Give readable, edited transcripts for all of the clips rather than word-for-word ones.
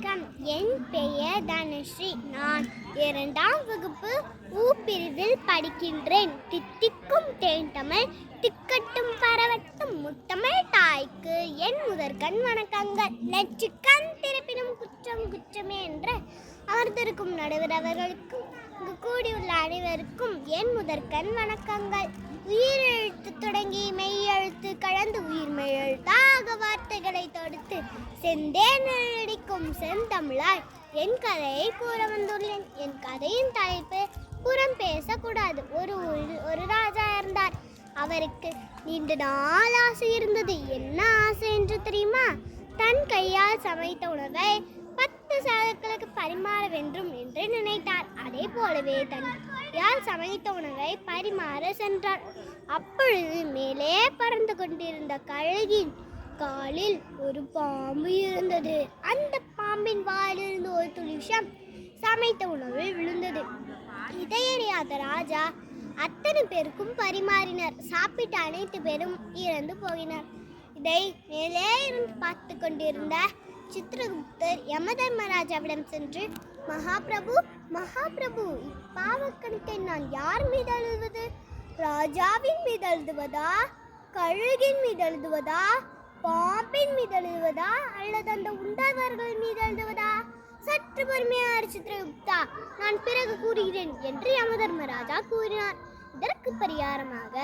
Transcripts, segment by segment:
வணக்கம். என் பெயர் தனுஸ்ரீ. நான் 2ஆம் வகுப்பு ஊ பிரிவில் படிக்கின்றேன். தித்திக்கும் தேன்தமிழ் திக்கட்டும் பரவட்டும் முத்தமிழ் தாய்க்கு என் முதற்கண் வணக்கங்கள். லட்சிக்கண் திறப்பினும் குற்றம் குற்றமே என்று அமர்ந்திருக்கும் நடுவர் அவர்களுக்கும் இங்கு கூடியுள்ள அனைவருக்கும் என் முதற்கண் வணக்கங்கள். உயிரெழுத்து தொடங்கி மெய்யெழுத்து கலந்து உயிர்மெய் எழுத்தாக வார்த்தைகளை தொடுத்து செந்தேனடிக்கும் செந்தமிழாய் என் கதையை கூற வந்துள்ளேன். என் கதையின் தலைப்பு புறம் பேசக்கூடாது. ஒரு ஊரில் ஒரு ராஜா இருந்தார். அவருக்கு நீண்ட நாள் ஆசை இருந்தது. என்ன ஆசை என்று தெரியுமா? தன் கையால் சமைத்த உணவை 10 சாதுக்களுக்கு பரிமாற வேண்டும் என்று நினைத்தார். அதே போலவே தன் கையால் சமைத்த உணவை பரிமாற சென்றார். அப்பொழுது மேலே பறந்து கொண்டிருந்த கழுகின் காலில் ஒரு பாம்பு இருந்தது. அந்த பாம்பின் வாயிலிருந்து ஒரு துளி விஷம் சமைத்த உணவில் விழுந்தது. இதையறியாத ராஜா அத்தனை பேருக்கும் பரிமாறினர். சாப்பிட்ட அனைத்து பேரும் இறந்து போகினர். இதை மேலே இருந்து பார்த்து கொண்டிருந்த சித்திரகுப்தர் யமதர்மராஜாவிடம் சென்று, மகாபிரபு, இப்பாவக்கணக்கை நான் யார் மீது எழுதுவது? ராஜாவின் மீது எழுதுவதா, கழுகின் மீது எழுதுவதா, பாம்பின் மீது எழுதுவதா, அல்லது அந்த உண்டவர்கள் மீது எழுதுவதா? சற்று பொறுமையார் சித்திரகுப்தா, நான் பிறகு கூறுகிறேன் என்று யமதர்மராஜா கூறினார். இதற்கு பரிகாரமாக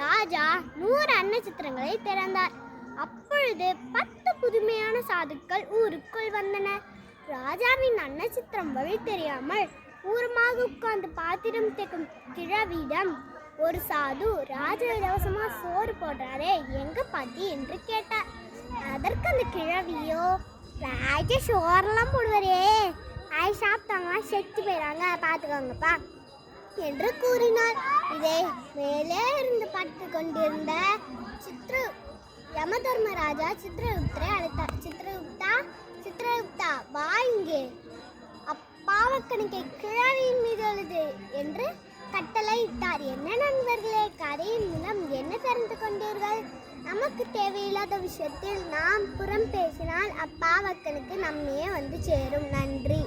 ராஜா 100 அன்ன சித்திரங்களை திறந்தார். அப்பொழுது 10 புதுமையான சாதுக்கள் ஊருக்குள் வந்தனர். ராஜாவின் அன்ன சித்திரம் வழி தெரியாமல் ஊரமாக உட்கார்ந்து பாத்திரம் தேக்கும் கிழவியிடம் ஒரு சாது, ராஜா இலவசமா சோறு போடுறாரே, எங்க பாட்டி என்று கேட்டார். அதற்கு அந்த கிழவியோ, ராஜா சோறெல்லாம் போடுவாரே, ஆய் சாப்பிட்டாங்களா செத்து போயிறாங்க, பார்த்துக்கோங்கப்பா என்று கூறினார். இதை மேலே இருந்து பார்த்து கொண்டிருந்த யமதர்மராஜா சித்திரகுப்தரை அழைத்தார். சித்திரகுப்தா வா இங்கே, அப்பாவக்கணக்கை கிழவியின் மீது எழுது என்று கட்டளையிட்டார். என்ன நண்பர்களே, கதையின் மூலம் என்ன தெரிந்து கொண்டீர்கள்? நமக்கு தேவையில்லாத விஷயத்தில் நாம் புறம் பேசினால் அப்பாவக்கனுக்கு நம்மையே வந்து சேரும். நன்றி.